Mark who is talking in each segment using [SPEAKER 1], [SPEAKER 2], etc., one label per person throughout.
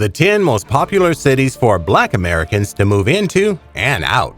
[SPEAKER 1] The 10 most popular cities for Black Americans to move into and out.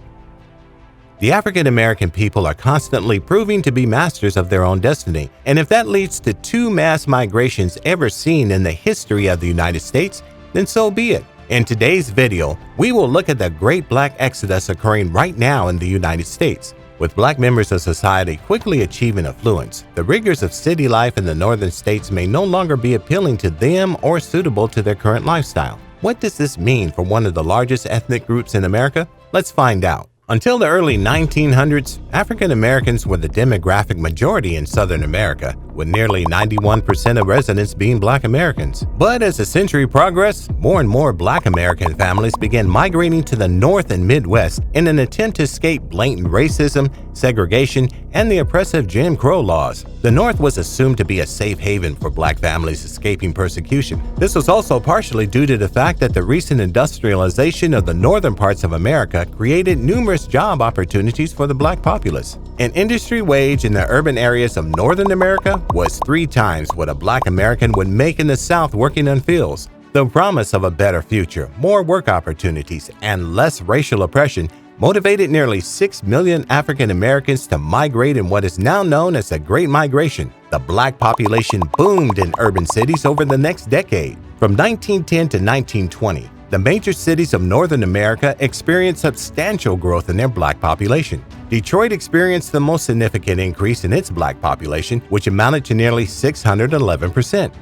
[SPEAKER 1] The African American people are constantly proving to be masters of their own destiny, and if that leads to 2 mass migrations ever seen in the history of the United States, then so be it. In today's video, we will look at the Great Black Exodus occurring right now in the United States. With Black members of society quickly achieving affluence, the rigors of city life in the northern states may no longer be appealing to them or suitable to their current lifestyle. What does this mean for one of the largest ethnic groups in America? Let's find out. Until the early 1900s, African Americans were the demographic majority in Southern America, with nearly 91% of residents being Black Americans. But as the century progressed, more and more Black American families began migrating to the North and Midwest in an attempt to escape blatant racism, segregation, and the oppressive Jim Crow laws. The North was assumed to be a safe haven for Black families escaping persecution. This was also partially due to the fact that the recent industrialization of the northern parts of America created numerous job opportunities for the Black populace. An industry wage in the urban areas of Northern America was 3 times what a Black American would make in the South working in fields. The promise of a better future, more work opportunities, and less racial oppression motivated nearly 6 million African Americans to migrate in what is now known as the Great Migration. The Black population boomed in urban cities over the next decade. From 1910 to 1920, the major cities of Northern America experienced substantial growth in their Black population. Detroit experienced the most significant increase in its Black population, which amounted to nearly 611%.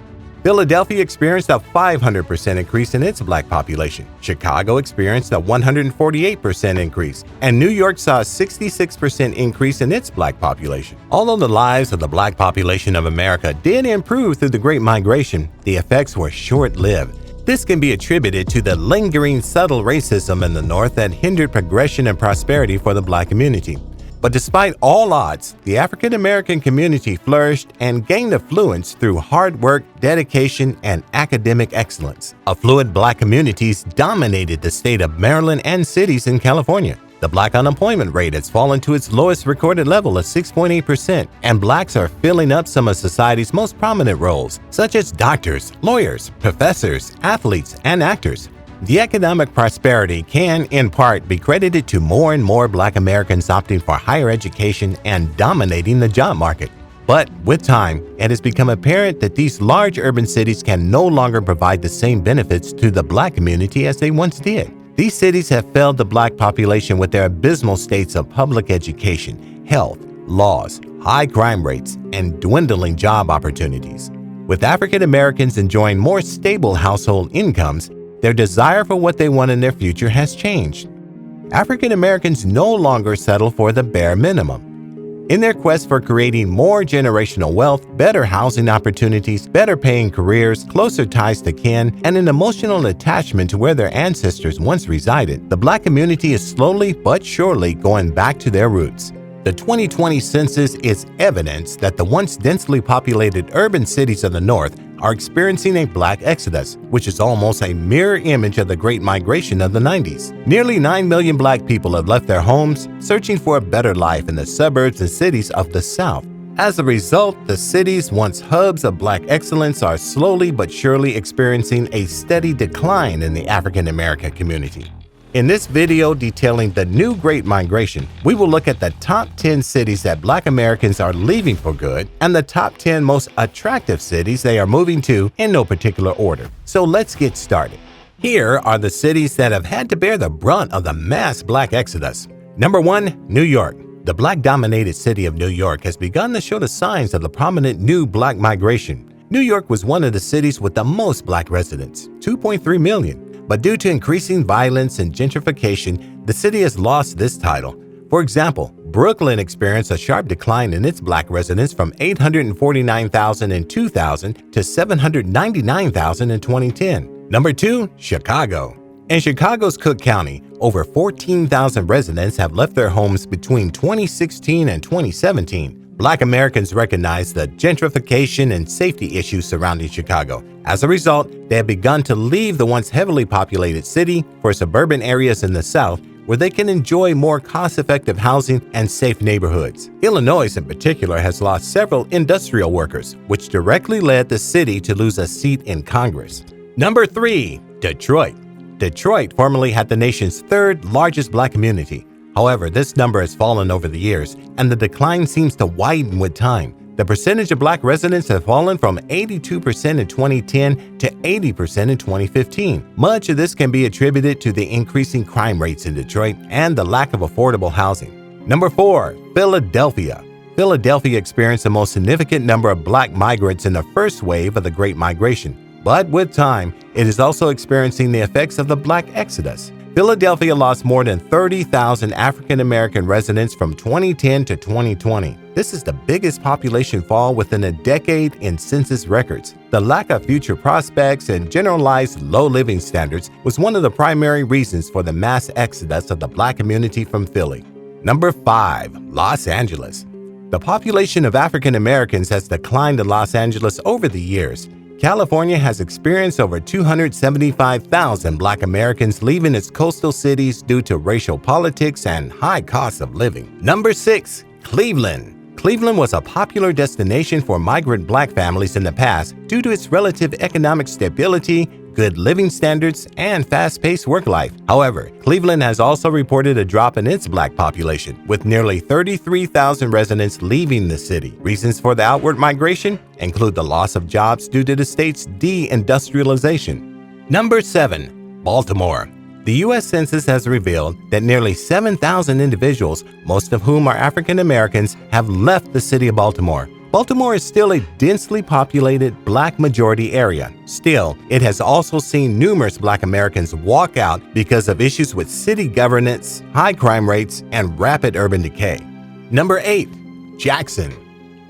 [SPEAKER 1] Philadelphia experienced a 500% increase in its Black population. Chicago experienced a 148% increase, and New York saw a 66% increase in its Black population. Although the lives of the Black population of America did improve through the Great Migration, the effects were short-lived. This can be attributed to the lingering subtle racism in the North that hindered progression and prosperity for the Black community. But despite all odds, the African American community flourished and gained affluence through hard work, dedication, and academic excellence. Affluent Black communities dominated the state of Maryland and cities in California. The Black unemployment rate has fallen to its lowest recorded level of 6.8%, and Blacks are filling up some of society's most prominent roles, such as doctors, lawyers, professors, athletes, and actors. The economic prosperity can, in part, be credited to more and more Black Americans opting for higher education and dominating the job market. But with time, it has become apparent that these large urban cities can no longer provide the same benefits to the Black community as they once did. These cities have failed the Black population with their abysmal states of public education, health, laws, high crime rates, and dwindling job opportunities. With African Americans enjoying more stable household incomes, their desire for what they want in their future has changed. African Americans no longer settle for the bare minimum. In their quest for creating more generational wealth, better housing opportunities, better paying careers, closer ties to kin, and an emotional attachment to where their ancestors once resided, the Black community is slowly but surely going back to their roots. The 2020 census is evidence that the once densely populated urban cities of the North are experiencing a Black exodus, which is almost a mirror image of the Great Migration of the 90s. Nearly 9 million Black people have left their homes, searching for a better life in the suburbs and cities of the South. As a result, the cities once hubs of Black excellence are slowly but surely experiencing a steady decline in the African American community. In this video detailing the new Great Migration, we will look at the top 10 cities that Black Americans are leaving for good and the top 10 most attractive cities they are moving to in no particular order. So let's get started. Here are the cities that have had to bear the brunt of the mass Black exodus. Number 1, New York. The Black-dominated city of New York has begun to show the signs of the prominent new Black migration. New York was one of the cities with the most Black residents, 2.3 million. But due to increasing violence and gentrification, the city has lost this title. For example, Brooklyn experienced a sharp decline in its Black residents from 849,000 in 2000 to 799,000 in 2010. Number 2, Chicago. In Chicago's Cook County, over 14,000 residents have left their homes between 2016 and 2017. Black Americans recognize the gentrification and safety issues surrounding Chicago. As a result, they have begun to leave the once heavily populated city for suburban areas in the South where they can enjoy more cost-effective housing and safe neighborhoods. Illinois, in particular, has lost several industrial workers, which directly led the city to lose a seat in Congress. Number 3. Detroit. Detroit formerly had the nation's third largest Black community. However, this number has fallen over the years, and the decline seems to widen with time. The percentage of Black residents have fallen from 82% in 2010 to 80% in 2015. Much of this can be attributed to the increasing crime rates in Detroit and the lack of affordable housing. Number 4. Philadelphia. Philadelphia experienced the most significant number of Black migrants in the first wave of the Great Migration. But with time, it is also experiencing the effects of the Black Exodus. Philadelphia lost more than 30,000 African American residents from 2010 to 2020. This is the biggest population fall within a decade in census records. The lack of future prospects and generalized low living standards was one of the primary reasons for the mass exodus of the Black community from Philly. Number 5. Los Angeles. The population of African Americans has declined in Los Angeles over the years. California has experienced over 275,000 Black Americans leaving its coastal cities due to racial politics and high costs of living. Number 6. Cleveland. Cleveland was a popular destination for migrant Black families in the past due to its relative economic stability, good living standards, and fast-paced work life. However, Cleveland has also reported a drop in its Black population, with nearly 33,000 residents leaving the city. Reasons for the outward migration include the loss of jobs due to the state's de-industrialization. Number 7. Baltimore. The U.S. Census has revealed that nearly 7,000 individuals, most of whom are African Americans, have left the city of Baltimore. Baltimore is still a densely populated Black majority area. Still, it has also seen numerous Black Americans walk out because of issues with city governance, high crime rates, and rapid urban decay. Number 8. Jackson.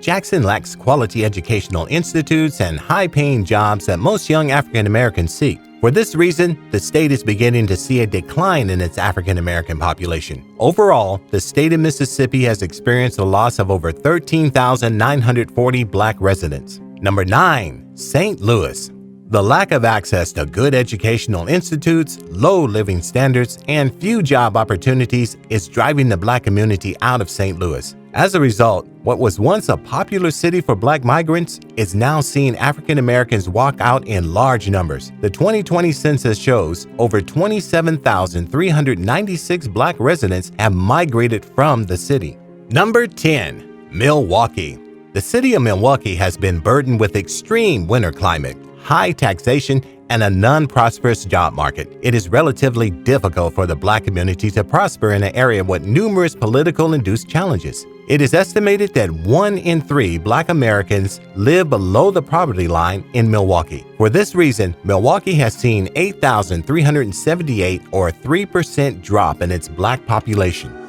[SPEAKER 1] Jackson lacks quality educational institutes and high-paying jobs that most young African Americans seek. For this reason, the state is beginning to see a decline in its African American population. Overall, the state of Mississippi has experienced a loss of over 13,940 Black residents. Number 9. St. Louis. The lack of access to good educational institutes, low living standards, and few job opportunities is driving the Black community out of St. Louis. As a result, what was once a popular city for Black migrants is now seeing African Americans walk out in large numbers. The 2020 census shows over 27,396 Black residents have migrated from the city. Number 10. Milwaukee. The city of Milwaukee has been burdened with extreme winter climate, high taxation, and a non-prosperous job market. It is relatively difficult for the Black community to prosper in an area with numerous political-induced challenges. It is estimated that 1 in 3 Black Americans live below the poverty line in Milwaukee. For this reason, Milwaukee has seen 8,378 or 3% drop in its Black population.